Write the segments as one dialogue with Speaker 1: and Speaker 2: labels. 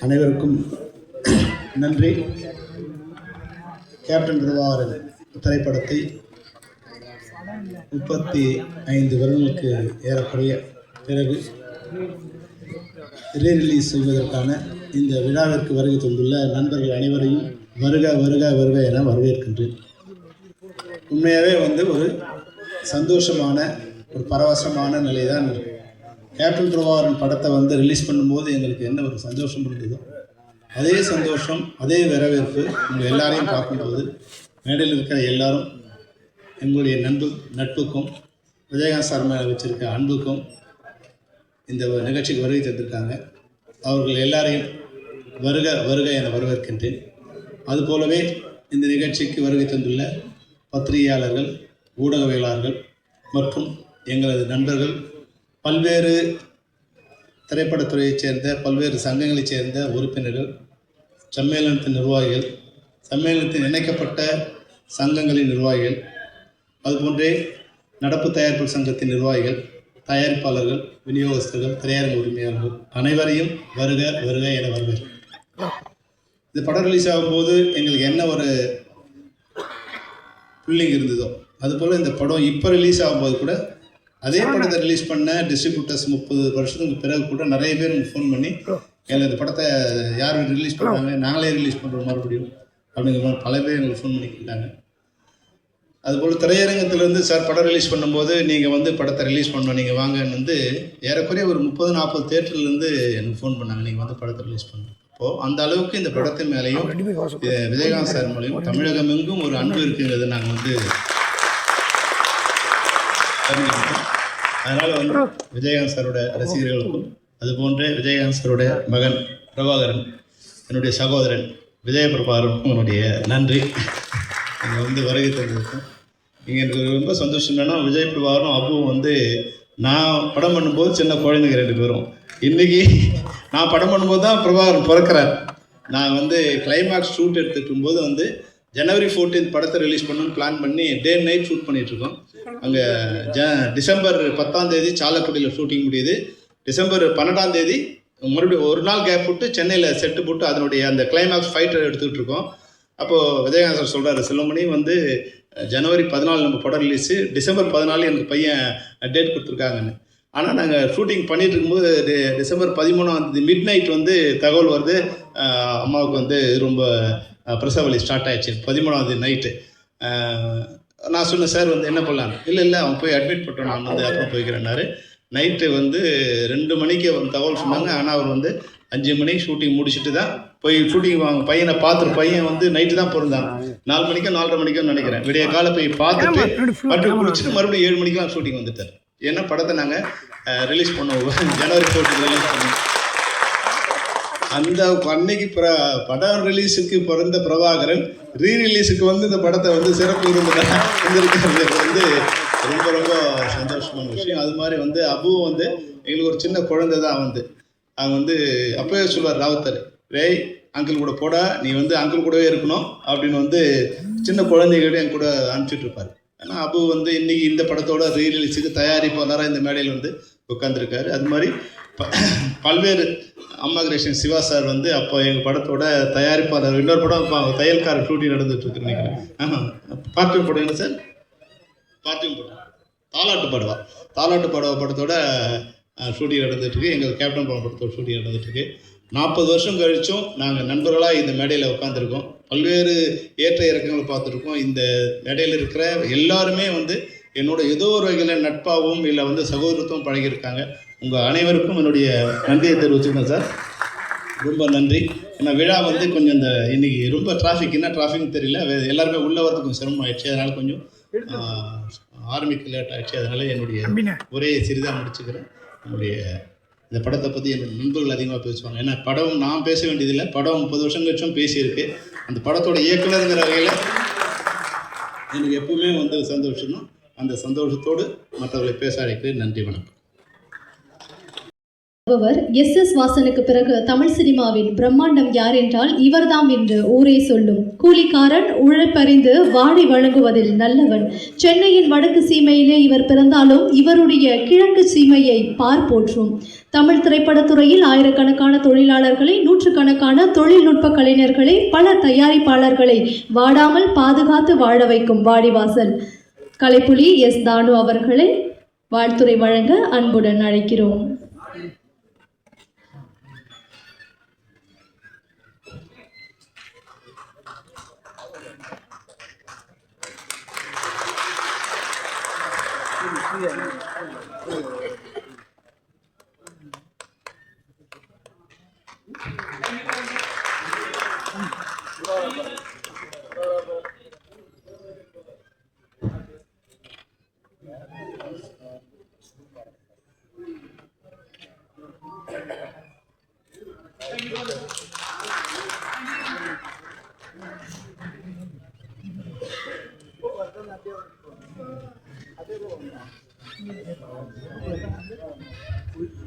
Speaker 1: அனைவருக்கும் நன்றி. கேப்டன் பிரபாகரன் திரைப்படத்தை 35 வருடங்களுக்கு ஏறக்குறைய பிறகு ரீரிலீஸ் செய்வதற்கான இந்த விழாவிற்கு வருகை தந்துள்ள நண்பர்கள் அனைவரையும் வருக வருக வருக என வரவேற்கின்றேன். உண்மையாகவே ஒரு சந்தோஷமான ஒரு பரவசமான நிலை தான் இருக்குது. கேப்டன் பிரபாகரன் படத்தை ரிலீஸ் பண்ணும்போது எங்களுக்கு என்ன ஒரு சந்தோஷம் இருந்ததோ அதே சந்தோஷம், அதே வரவேற்பு உங்கள் எல்லாரையும் பார்க்கும்போது மேடையில் இருக்கிற எல்லாரும் எங்களுடைய நட்புக்கும் விஜயகாந்த் சார் மேலே வச்சிருக்க அன்புக்கும் இந்த நிகழ்ச்சிக்கு வருகை தந்திருக்காங்க. அவர்கள் எல்லாரையும் வருக வருக என வரவேற்கின்றேன். அதுபோலவே இந்த நிகழ்ச்சிக்கு வருகை தந்துள்ள பத்திரிகையாளர்கள், ஊடகவியலாளர்கள் மற்றும் எங்களது நண்பர்கள், பல்வேறு திரைப்படத்துறையைச் சேர்ந்த பல்வேறு சங்கங்களைச் சேர்ந்த உறுப்பினர்கள், சம்மேளனத்தின் நிர்வாகிகள், சம்மேளனத்தின் இணைக்கப்பட்ட சங்கங்களின் நிர்வாகிகள், அதுபோன்றே நடப்பு தயாரிப்பு சங்கத்தின் நிர்வாகிகள், தயாரிப்பாளர்கள், விநியோகஸ்தர்கள், திரையரங்க உரிமையாளர்கள் அனைவரையும் வருக வருக என வரவேற்கிறேன். இந்த படம் ரிலீஸ் ஆகும்போது எங்களுக்கு என்ன ஒரு ஃபீலிங் இருந்ததோ அதுபோல் இந்த படம் இப்போ ரிலீஸ் ஆகும்போது கூட அதே படத்தை ரிலீஸ் பண்ண டிஸ்ட்ரிபியூட்டர்ஸ் 30 வருஷத்துக்கு பிறகு கூட நிறைய பேர் ஃபோன் பண்ணி எங்களுக்கு இந்த படத்தை யார் ரிலீஸ் பண்ணுறாங்க, நாங்களே ரிலீஸ் பண்ணுறோம் மறுபடியும் அப்படிங்கிற மாதிரி பல பேர் எங்களுக்கு ஃபோன் பண்ணி கேட்டாங்க. அதுபோல் திரையரங்கத்திலேருந்து சார் படம் ரிலீஸ் பண்ணும்போது நீங்கள் படத்தை ரிலீஸ் பண்ணோம், நீங்கள் வாங்கன்னு ஏறக்குறைய ஒரு 30-40 தேட்டர்லேருந்து எனக்கு ஃபோன் பண்ணாங்க, நீங்கள் படத்தை ரிலீஸ் பண்ணணும். அப்போது அந்த அளவுக்கு இந்த படத்தின் மேலேயும் விஜயகாந்த் சார் மூலியம் தமிழகம் எங்கும் ஒரு அன்பு இருக்குங்கிறது நாங்கள் அதனால் விஜயகாந்த் சாரோட ரசிகர்களுக்கும் அதுபோன்ற விஜயகாந்த் சாரோட மகன் பிரபாகரன், என்னுடைய சகோதரன் விஜய பிரபாகரனுக்கும் என்னுடைய நன்றி. இங்கே வருகை தந்திருக்கோம். இங்கே எனக்கு ரொம்ப சந்தோஷம் என்னன்னா, விஜய் பிரபாகரனும் அப்புவும் நான் படம் பண்ணும்போது சின்ன குழந்தைங்க 2 பேரும். இன்றைக்கி நான் படம் பண்ணும்போது தான் பிரபாகரன் பிறக்கிறார். நான் கிளைமாக்ஸ் ஷூட் எடுத்துகிட்டு போது ஜனவரி 14 படத்தை ரிலீஸ் பண்ணணும்னு பிளான் பண்ணி டே அண்ட் நைட் ஷூட் பண்ணிகிட்ருக்கோம். அங்கே டிசம்பர் 10 சாலக்குடியில் ஷூட்டிங் முடியுது. டிசம்பர் 12 மறுபடியும் ஒரு நாள் கேப் போட்டு சென்னையில் செட்டு போட்டு அதனுடைய அந்த கிளைமாக்ஸ் ஃபைட்டர் எடுத்துக்கிட்டு இருக்கோம். அப்போது விஜயகாந்த் சார் சொல்கிறார், செல்வமணி ஜனவரி 14 நம்ம படம் ரிலீஸு, டிசம்பர் 14 எனக்கு பையன் டேட் கொடுத்துருக்காங்கன்னு. ஆனால் நாங்கள் ஷூட்டிங் பண்ணிகிட்டு இருக்கும்போது டிசம்பர் 13 மிட் நைட் தகவல் வருது, அம்மாவுக்கு ரொம்ப பிரசவ வலி ஸ்டார்ட் ஆகிடுச்சு 13 நைட்டு. நான் சொன்னேன், சார் என்ன பண்ணலான்னு. இல்லை அவன் போய் அட்மிட் பண்ணிட்டோம், நான் அப்புறம் போய்க்கிறேன்னாரு. நைட்டு 2 மணிக்கு தகவல் சொன்னாங்க. ஆனால் அவர் 5 மணிக்கு ஷூட்டிங் முடிச்சுட்டு தான் போய் ஷூட்டிங் வாங்க பையனை பார்த்துட்டு, பையன் நைட்டு தான் பிறந்தாங்க. 4 மணிக்கோ 4:30 மணிக்கோ நினைக்கிறேன். விடிய காலை போய் பார்த்துட்டு மறுபடியும் குடிச்சிட்டு மறுபடியும் 7 மணிக்கெலாம் ஷூட்டிங் வந்துட்டார். ஏன்னா படத்தை நாங்கள் ரிலீஸ் பண்ணுவோம், ஜனவரி 14 ரிலீஸ் பண்ணுவோம். அந்த அன்னைக்கு படம் ரிலீஸுக்கு பிறந்த பிரபாகரன் ரீரிலீஸுக்கு இந்த படத்தை சிறப்பு இருந்திருக்கிறது ரொம்ப ரொம்ப சந்தோஷமான விஷயம். அது மாதிரி அபுவும் எங்களுக்கு ஒரு சின்ன குழந்தை தான். அவன் அப்போவே சொல்லுவார் ராவுத்தர், ரேய் அங்கிள் கூட போடா, நீ அங்கிள் கூடவே இருக்கணும் அப்படின்னு சின்ன குழந்தைகளே என் கூட அனுப்பிச்சிட்டு இருப்பார். ஏன்னா அபு இன்னைக்கு இந்த படத்தோட ரீரிலீஸுக்கு தயாரிப்பாளராக இந்த மேடையில் உட்காந்துருக்காரு. அது மாதிரி பல்வேறு அம்மா கிருஷ்ணன் சிவா சார் அப்போ எங்கள் படத்தோட தயாரிப்பாளர். இன்னொரு படம் தையல்கார ஷூட்டிங் நடந்துட்டுருக்கு நினைக்கிறேன். பார்ட்டியும் படம் என்ன சார், பார்ட்டியும் படம் தாலாட்டு படவா படத்தோட ஷூட்டிங் நடந்துட்டுருக்கு. எங்கள் கேப்டன் படத்தோட ஷூட்டிங் நடந்துட்டுருக்கு. 40 வருஷம் கழிச்சும் நாங்கள் நண்பர்களாக இந்த மேடையில் உட்காந்துருக்கோம். பல்வேறு ஏற்ற இறக்கங்களை பார்த்துருக்கோம். இந்த மேடையில் இருக்கிற எல்லாருமே என்னோட ஏதோ ஒரு வகையில் நட்பாகவும் இல்லை சகோதரத்துவம் பழகியிருக்காங்க. உங்கள் அனைவருக்கும் என்னுடைய நன்றியை தெரிவிச்சுக்கணும் சார், ரொம்ப நன்றி. ஏன்னா விழா கொஞ்சம் இன்றைக்கி ரொம்ப என்ன டிராஃபிக்னு தெரியல, எல்லாருமே உள்ளே வரதுக்கு கொஞ்சம் சிரமம் ஆயிடுச்சு. அதனால் கொஞ்சம் ஆரம்பிக்க லேட் ஆகிடுச்சு. அதனால் என்னுடைய உரையை சிறிதாக முடிச்சுக்கிறேன். என்னுடைய இந்த படத்தை பற்றி என்னோடய நண்பர்கள் அதிகமாக பேசுவாங்க. ஏன்னா படம் நான் பேச வேண்டியதில்லை, படம் 30 வருஷம் கழிச்சும் பேசியிருக்கு. அந்த படத்தோட இயக்குனருங்கிற வகையில் எனக்கு எப்பவுமே சந்தோஷம். அந்த சந்தோஷத்தோடு மற்றவர்களை பேச அழைக்கிறேன். நன்றி, வணக்கம்.
Speaker 2: எஸ் வாசனுக்கு பிறகு தமிழ் சினிமாவின் பிரம்மாண்டம் யார் என்றால் இவர்தாம் என்று ஊரே சொல்லும். கூலிக்காரன், உழைப்பறிந்து வாழை வழங்குவதில் நல்லவன். சென்னையின் வடக்கு சீமையிலே இவர் பிறந்தாலும் இவருடைய கிழக்கு சீமையை பார் போற்றும். தமிழ் திரைப்படத்துறையில் ஆயிரக்கணக்கான தொழிலாளர்களை, நூற்றுக்கணக்கான தொழில்நுட்ப கலைஞர்களை, பல தயாரிப்பாளர்களை வாடாமல் பாதுகாத்து வாழ வைக்கும் வாடிவாசல் கலைப்புலி எஸ் தானு அவர்களை வாழ்த்துரை வழங்க அன்புடன் அழைக்கிறோம்.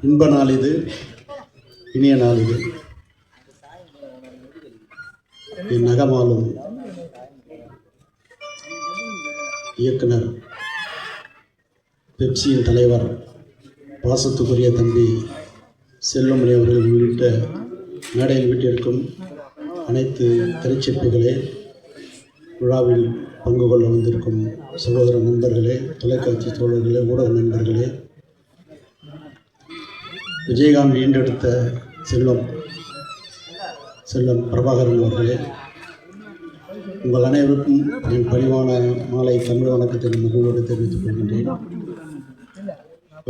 Speaker 3: இன்ப நாள் இது, இனிய நாள் இது. என் நகமாலும் இயக்குனர், பெப்சியின் தலைவர், பாசத்துக்குரிய தம்பி செல்வமணி அவர்கள் உள்ளிட்ட மேடையில் வீட்டிற்கும் அனைத்து திரைச்சிற்பிகளே, விழாவில் பங்கு கொள்ள வந்திருக்கும் சகோதர நண்பர்களே, தொலைக்காட்சி தோழர்களே, ஊடக நண்பர்களே, விஜயகாந்த் ஈண்டெடுத்த செல்வம் பிரபாகரன் அவர்களே, உங்கள் அனைவருக்கும் என் பணிவான மாலை தமிழ் வணக்கத்தை மகிழ்வோடு தெரிவித்துக் கொள்கின்றேன்.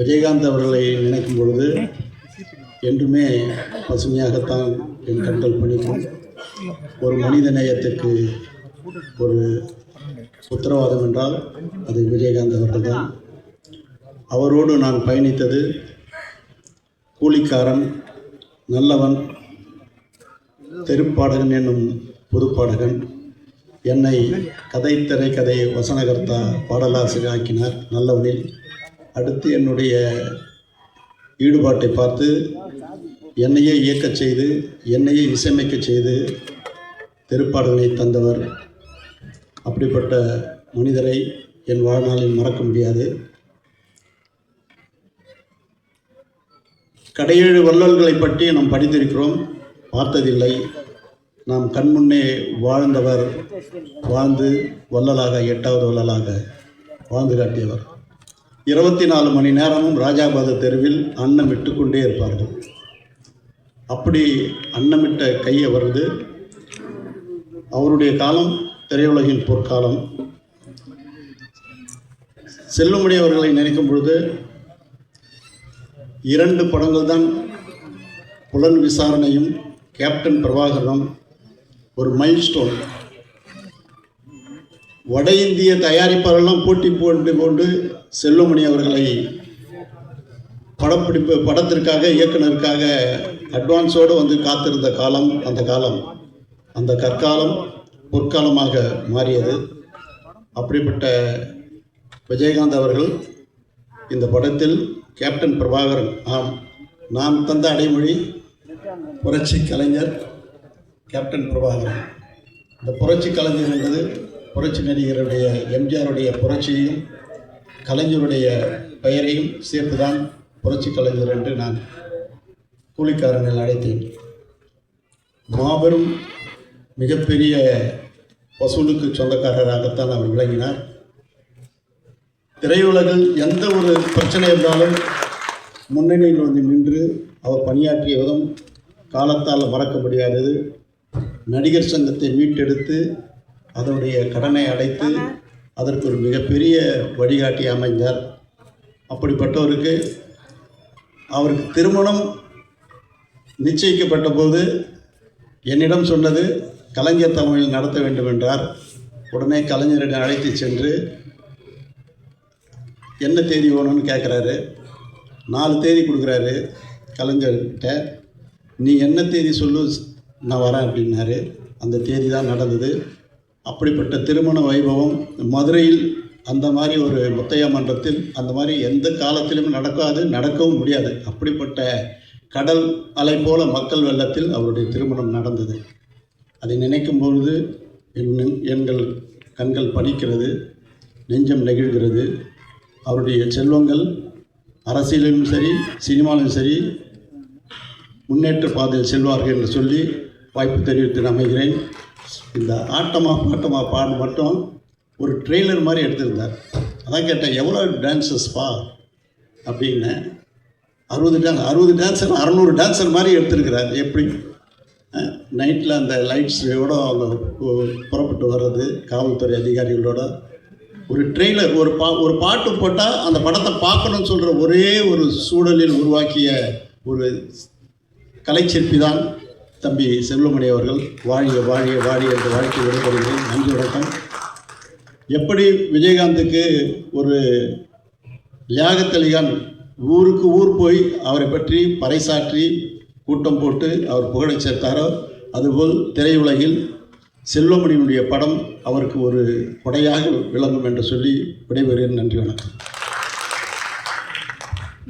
Speaker 3: விஜயகாந்த் அவர்களை நினைக்கும் பொழுது என்றுமே பசுமையாகத்தான் என் கண்கள் பணிக்கும். ஒரு மனித நேயத்திற்கு ஒரு உத்தரவாதம் என்றால் அது விஜயகாந்த் அவர்கள்தான். அவரோடு நான் பயணித்தது கூலிக்காரன், நல்லவன், தெருப்பாடகன் என்னும் பொதுப்பாடகன். என்னை திரைக்கதை வசனகர்த்தா, பாடலாசிரியர் ஆக்கினார் நல்லவனில். அடுத்து என்னுடைய ஈடுபாட்டை பார்த்து என்னையே இயக்கச் செய்து, என்னையே இசையமைக்கச் செய்து தெருப்பாடலை தந்தவர். அப்படிப்பட்ட மனிதரை என் வாழ்நாளில் மறக்க முடியாது. கடையேழு வள்ளல்களை பற்றி நாம் படித்திருக்கிறோம், பார்த்ததில்லை. நாம் கண்முன்னே வாழ்ந்தவர், வாழ்ந்து வள்ளலாக, 8வது வள்ளலாக வாழ்ந்து காட்டியவர். 24 மணி நேரமும் ராஜாபாத தெருவில் அன்னமிட்டு கொண்டே இருப்பார்கள். அப்படி அன்னமிட்ட கை அவரது. அவருடைய காலம் திரையுலகின் பொற்காலம். செல்வமணி அவர்களை நினைக்கும் பொழுது 2 படங்கள் தான், புலன் விசாரணையும் கேப்டன் பிரபாகரனும் ஒரு மைல்ஸ்டோன். வட இந்திய தயாரிப்பாளர்களெல்லாம் போட்டி போட்டு செல்வமணி அவர்களை படத்திற்காக, இயக்குனருக்காக அட்வான்ஸோடு வந்து காத்திருந்த காலம் அந்த காலம். அந்த கற்காலம் பொற்காலமாக மாறியது. அப்படிப்பட்ட விஜயகாந்த் அவர்கள் இந்த படத்தில் கேப்டன் பிரபாகரன், ஆம், நான் தந்த அடைமொழி புரட்சி கலைஞர் கேப்டன் பிரபாகரன். இந்த புரட்சி கலைஞர் என்பது புரட்சி நடிகருடைய, எம்ஜிஆருடைய புரட்சியையும் கலைஞருடைய பெயரையும் சேர்த்துதான் புரட்சி கலைஞர் என்று நான் கூலிக்காரனில் அழைத்தேன். மாபெரும் மிகப்பெரிய வசூலுக்கு சொந்தக்காரராகத்தான் அவர் விளங்கினார். திரையுலகில் எந்த ஒரு பிரச்சனை இருந்தாலும் முன்னணியில் வந்து நின்று அவர் பணியாற்றிய விதம் காலத்தால் மறக்க முடியாதது. நடிகர் சங்கத்தை மீட்டெடுத்து அதனுடைய கடனை அடைத்து அதற்கு ஒரு மிகப்பெரிய வழிகாட்டி அமைந்தார். அப்படிப்பட்டவருக்கு அவருக்கு திருமணம் நிச்சயிக்கப்பட்ட போது என்னிடம் சொன்னது கலைஞர் தமிழில் நடத்த வேண்டும் என்றார். உடனே கலைஞரிடம் அழைத்து சென்று என்ன தேதி வேணும்னு கேட்குறாரு. 4 தேதி கொடுக்குறாரு கலைஞர்கிட்ட. நீ என்ன தேதி சொல்லு, நான் வரேன் அப்படின்னாரு. அந்த தேதி தான் நடந்தது. அப்படிப்பட்ட திருமண வைபவம் மதுரையில் அந்த மாதிரி ஒரு முத்தையா மன்றத்தில் அந்த மாதிரி எந்த காலத்திலும் நடக்காது, நடக்கவும் முடியாது. அப்படிப்பட்ட கடல் அலை போல மக்கள் வெள்ளத்தில் அவருடைய திருமணம் நடந்தது. அதை நினைக்கும் பொழுது எங்கள் கண்கள் பனிக்கிறது, நெஞ்சம் நெகிழ்கிறது. அவருடைய செல்வங்கள் அரசியலிலும் சரி சினிமாவிலும் சரி முன்னேற்ற பாதையில் செல்வார்கள் என்று சொல்லி வாய்ப்பு தெரிவித்து அமைகிறேன். இந்த ஆட்டமா பாட்டமா பாடு மட்டும் ஒரு ட்ரெய்லர் மாதிரி எடுத்திருந்தார். அதான் கேட்டேன், எவ்வளோ டான்ஸஸ்ப்பா அப்படின்னு. 60 டான்ஸர் 600 டான்ஸர் மாதிரி எடுத்திருக்கிறார். எப்படி நைட்டில் அந்த லைட்ஸோட அவங்க புறப்பட்டு வர்றது, காவல்துறை அதிகாரிகளோட ஒரு ட்ரெய்லர், ஒரு பாட்டு போட்டால் அந்த படத்தை பார்க்கணும்னு சொல்கிற ஒரே ஒரு சூழலில் உருவாக்கிய ஒரு கலைச்சிற்பி தான் தம்பி செல்வமணி அவர்கள். வாழிய வாழிய வாழிய என்று வாழ்க்கை விடைபெறுகிறேன். நன்றி, வணக்கம். எப்படி விஜயகாந்துக்கு ஒரு லியாகத் ஊருக்கு ஊர் போய் அவரை பற்றி பறைசாற்றி கூட்டம் போட்டு அவர் புகழை சேர்த்தாரோ, அதுபோல் திரையுலகில் செல்வமணியினுடைய படம் அவருக்கு ஒரு கொடையாக விளங்கும் என்று சொல்லி விடைபெறுகிறேன். நன்றி, வணக்கம்.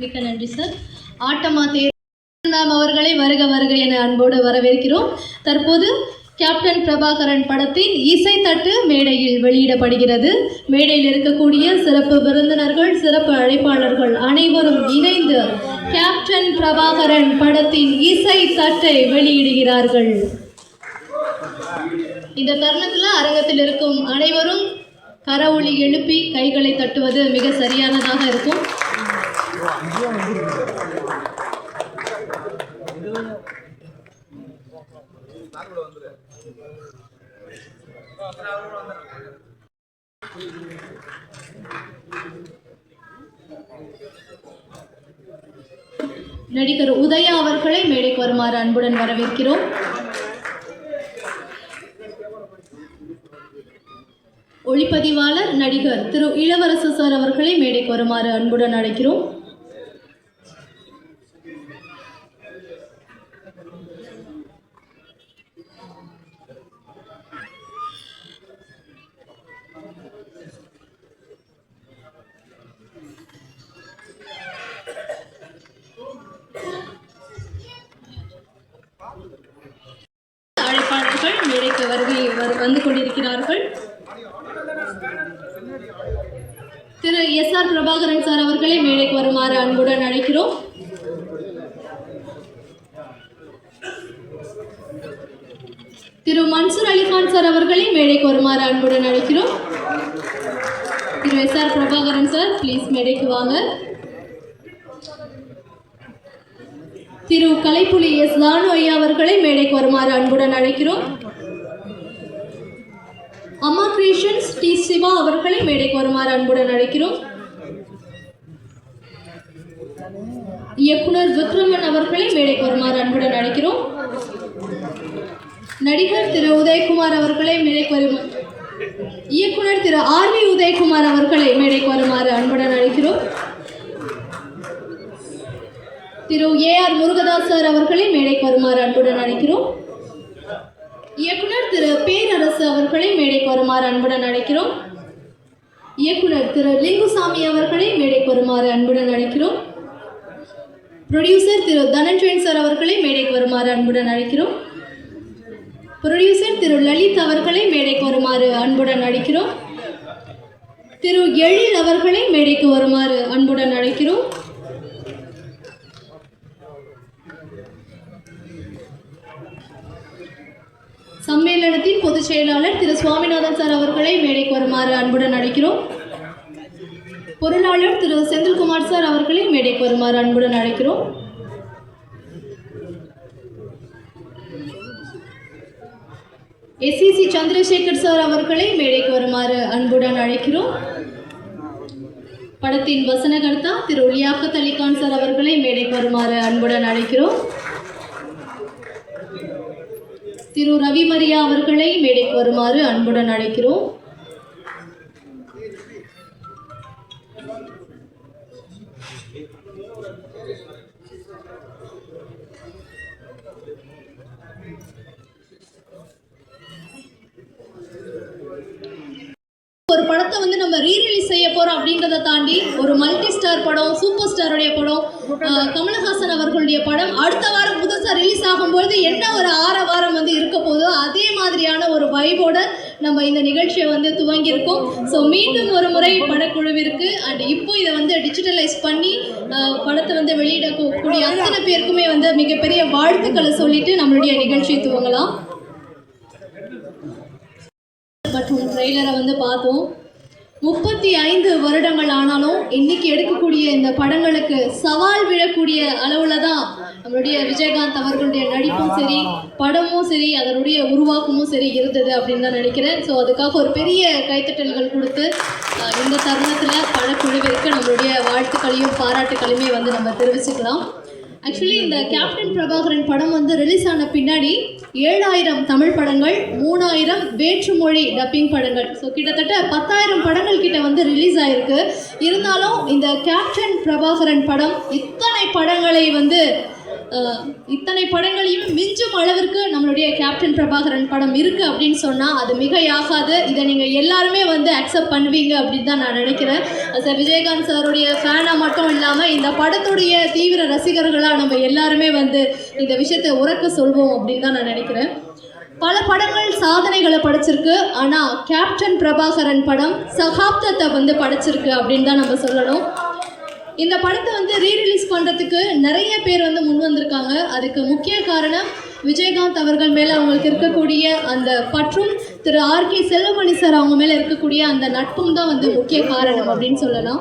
Speaker 2: மிக்க நன்றி சார். ஆட்டமா தேர் மேம் அவர்களை வருக வருக என அன்போடு வரவேற்கிறோம். தற்போது கேப்டன் பிரபாகரன் படத்தின் இசைத்தட்டு மேடையில் வெளியிடப்படுகிறது. மேடையில் இருக்கக்கூடிய சிறப்பு விருந்தினர்கள், சிறப்பு அழைப்பாளர்கள் அனைவரும் இணைந்து கேப்டன் பிரபாகரன் படத்தின் இசைத்தட்டை வெளியிடுகிறார்கள். இந்த தருணத்தில் அரங்கத்தில் இருக்கும் அனைவரும் கரவொலி எழுப்பி கைகளை தட்டுவது மிக சரியானதாக இருக்கும். நடிகர் உதயா அவர்களை மேடைக்கு வருமாறு அன்புடன் வரவேற்கிறோம். ஒளிப்பதிவாளர் நடிகர் திரு இளவரசு சார் அவர்களை மேடைக்கு வருமாறு அன்புடன் அழைக்கிறோம். அழைப்பாளர்கள் மேடைக்கு வந்து கொண்டிருக்கிறார்கள். திரு எஸ்.ஆர். பிரபாகரன் சார் அவர்களை மேடைக்கு வருமாறு அன்புடன் அழைக்கிறோம். திரு மன்சூர் அலிகான் சார் அவர்களை மேடைக்கு வருமாறு அன்புடன் அழைக்கிறோம். திரு எஸ்.ஆர். பிரபாகரன் சார் ப்ளீஸ் மேடைக்கு வாங்க. திரு கலைப்புலி எஸ். தானு ஐயா அவர்களை மேடைக்கு வருமாறு அன்புடன் அழைக்கிறோம். அம்மா கிரியேஷன்ஸ் டி. சிவா அவர்களை மேடைக்கு வருமாறு அன்புடன் அழைக்கிறோம். இயக்குனர் விக்ரமன் அவர்களை மேடைக்கு வருமாறு அன்புடன் அழைக்கிறோம். நடிகர் திரு உதயகுமார் அவர்களை மேடைக்கு வருமாறு, இயக்குனர் திரு ஆர்.வி. உதயகுமார் அவர்களை மேடைக்கு வருமாறு அன்புடன் அழைக்கிறோம். திரு ஏ.ஆர். முருகதாஸ் சார் அவர்களை மேடைக்கு வருமாறு அன்புடன் அழைக்கிறோம். இயக்குனர் திரு பேரரசு அவர்களை மேடைக்கு வருமாறு அன்புடன் அழைக்கிறோம். இயக்குனர் திரு லிங்குசாமி அவர்களை மேடைக்கு வருமாறு அன்புடன் அழைக்கிறோம். ப்ரொடியூசர் திரு தனஞ்சயன் சார் அவர்களை மேடைக்கு வருமாறு அன்புடன் அழைக்கிறோம். ப்ரொடியூசர் திரு லலித் அவர்களை மேடைக்கு வருமாறு அன்புடன் அழைக்கிறோம். திரு எழில் அவர்களை மேடைக்கு வருமாறு அன்புடன் அழைக்கிறோம். சம்மேளனத்தின் பொதுச் செயலாளர் திரு சுவாமிநாதன் சார் அவர்களை மேடைக்கு வருமாறு அன்புடன் அழைக்கிறோம். பொருளாளர் திரு செந்தில்குமார் சார் அவர்களை மேடைக்கு வருமாறு அன்புடன் அழைக்கிறோம். SCC சந்திரசேகர் சார் அவர்களை மேடைக்கு வருமாறு அன்புடன் அழைக்கிறோம். படத்தின் வசனகர்த்தா திரு லியாகத் அலிகான் சார் அவர்களை மேடைக்கு வருமாறு அன்புடன் அழைக்கிறோம். திரு ரவி மரியா அவர்களை மேடைக்கு வருமாறு அன்புடன் அழைக்கிறோம். ஒரு படத்தை நம்ம ரீரிலீஸ் செய்ய போறோம் அப்படின்றத தாண்டி ஒரு மல்டி ஸ்டார் படம், சூப்பர் ஸ்டாருடைய படம், கமலஹாசன் அவர்களுடைய படம் அடுத்த வாரம் புதுசாக ரிலீஸ் ஆகும்போது என்ன ஒரு வாரம் வந்து இருக்க போதோ அதே மாதிரியான ஒரு வைபோட நம்ம இந்த நிகழ்ச்சியை வந்து துவங்கியிருக்கோம். ஸோ மீண்டும் ஒரு முறை படக்குழுவிற்கு அண்ட் இப்போ இதை வந்து டிஜிட்டலைஸ் பண்ணி படத்தை வந்து வெளியிடக்கூடிய அத்தனை பேருக்குமே வந்து மிகப்பெரிய வாழ்த்துக்களை சொல்லிட்டு நம்மளுடைய நிகழ்ச்சியை துவங்கலாம். மற்றும் ட்ரெய்லரை வந்து பார்த்தோம். 35 வருடங்கள் ஆனாலும் இன்னைக்கு எடுக்கக்கூடிய இந்த படங்களுக்கு சவால் விழக்கூடிய அளவில் தான் நம்மளுடைய விஜயகாந்த் அவர்களுடைய நடிப்பும் சரி, படமும் சரி, அதனுடைய உருவாக்கமும் சரி இருந்தது அப்படின்னு தான் நினைக்கிறேன். ஸோ அதுக்காக ஒரு பெரிய கைத்தட்டல்கள் கொடுத்து இந்த தருணத்தில் படக்குழுவிற்கு நம்மளுடைய வாழ்த்துக்களையும் பாராட்டுக்களையுமே வந்து நம்ம தெரிவிச்சுக்கலாம். ஆக்சுவலி இந்த கேப்டன் பிரபாகரன் படம் வந்து ரிலீஸ் ஆன பின்னாடி 7000 தமிழ் படங்கள், 3000 வேற்றுமொழி டப்பிங் படங்கள், ஸோ கிட்டத்தட்ட 10,000 படங்கள் கிட்ட வந்து ரிலீஸ் ஆயிருக்கு. இருந்தாலும் இந்த கேப்டன் பிரபாகரன் படம் இத்தனை படங்களையும் மிஞ்சும் அளவிற்கு நம்மளுடைய கேப்டன் பிரபாகரன் படம் இருக்குது அப்படின்னு சொன்னால் அது மிகையாகாது. இதை நீங்கள் எல்லாருமே வந்து அக்செப்ட் பண்ணுவீங்க அப்படின்னு தான் நான் நினைக்கிறேன். சார் விஜயகாந்த் சாருடைய ஃபேனாக மட்டும் இல்லாமல் இந்த படத்துடைய தீவிர ரசிகர்களாக நம்ம எல்லாருமே வந்து இந்த விஷயத்தை உறக்க சொல்வோம் அப்படின்னு தான் நான் நினைக்கிறேன். பல படங்கள் சாதனைகளை படைச்சிருக்கு, ஆனால் கேப்டன் பிரபாகரன் படம் சகாப்தத்தை வந்து படைச்சிருக்கு அப்படின்னு தான் நம்ம சொல்லணும். இந்த படத்தை வந்து ரீரிலீஸ் பண்ணுறதுக்கு நிறைய பேர் வந்து முன் வந்திருக்காங்க. அதுக்கு முக்கிய காரணம் விஜயகாந்த் அவர்கள் மேலே அவங்களுக்கு இருக்கக்கூடிய அந்த பற்றும் திரு ஆர்.கே. செல்வமணி சார் அவங்க மேலே இருக்கக்கூடிய அந்த நட்பும் தான் வந்து முக்கிய காரணம் அப்படின்னு சொல்லலாம்.